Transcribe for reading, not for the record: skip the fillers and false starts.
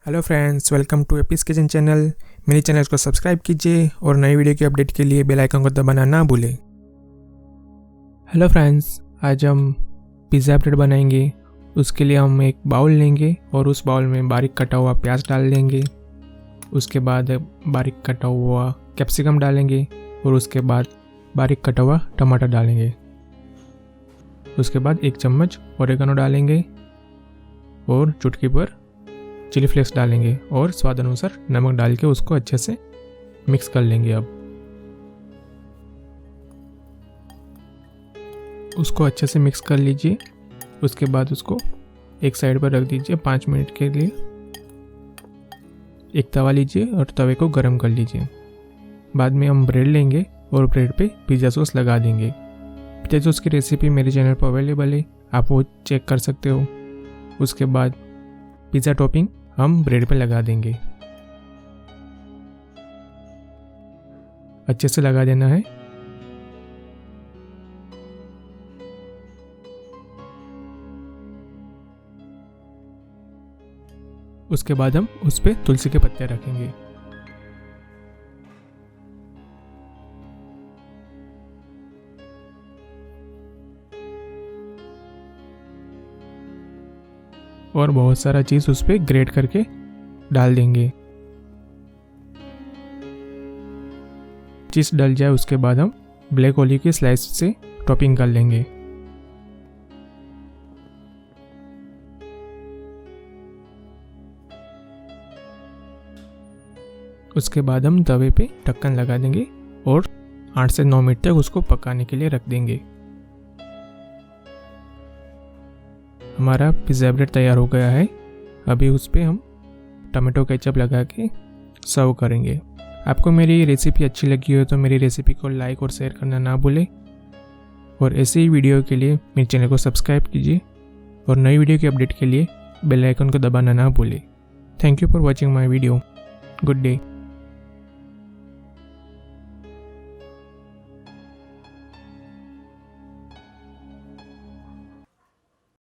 Hello friends, welcome to एपीज kitchen channel. मेरे channel को सब्सक्राइब कीजिए और नई वीडियो की अपडेट के लिए बेल आइकन को दबाना ना भूलें। हेलो फ्रेंड्स, आज हम पिज़्ज़ा ब्रेड बनाएंगे। उसके लिए हम एक बाउल लेंगे और उस बाउल में बारीक कटा हुआ प्याज डाल देंगे। उसके बाद बारीक कटा हुआ कैप्सिकम डालेंगे और उसके बाद बारीक कटा हुआ टमाटर डालेंगे। उसके बाद 1 चम्मच ओरिगेनो डालेंगे और चुटकी पर चिली फ्लेक्स डालेंगे और स्वाद अनुसार नमक डाल के उसको अच्छे से मिक्स कर लेंगे। अब उसको अच्छे से मिक्स कर लीजिए। उसके बाद उसको एक साइड पर रख दीजिए 5 मिनट के लिए। एक तवा लीजिए और तवे को गर्म कर लीजिए। बाद में हम ब्रेड लेंगे और ब्रेड पे पिज़्ज़ा सॉस लगा देंगे। पिज़्ज़ा सॉस की रेसिपी मेरे चैनल पर अवेलेबल है, आप वो चेक कर सकते हो। उसके बाद पिज़्ज़ा टॉपिंग हम ब्रेड पे लगा देंगे। अच्छे से लगा देना है। उसके बाद हम उस पे तुलसी के पत्ते रखेंगे। और बहुत सारा चीज़ उस पर ग्रेट करके डाल देंगे। चीज़ डल जाए उसके बाद हम ब्लैक ओलिव की स्लाइस से टॉपिंग कर लेंगे। उसके बाद हम तवे पे ढक्कन लगा देंगे और 8 से 9 मिनट तक उसको पकाने के लिए रख देंगे। हमारा पिज़्ज़ा ब्रेड तैयार हो गया है। अभी उस पर हम टमाटो केचप लगा के सर्व करेंगे। आपको मेरी रेसिपी अच्छी लगी हो तो मेरी रेसिपी को लाइक और शेयर करना ना भूलें। और ऐसे ही वीडियो के लिए मेरे चैनल को सब्सक्राइब कीजिए और नई वीडियो की अपडेट के लिए बेल आइकन को दबाना ना भूलें। Thank you for watching my video. Good day.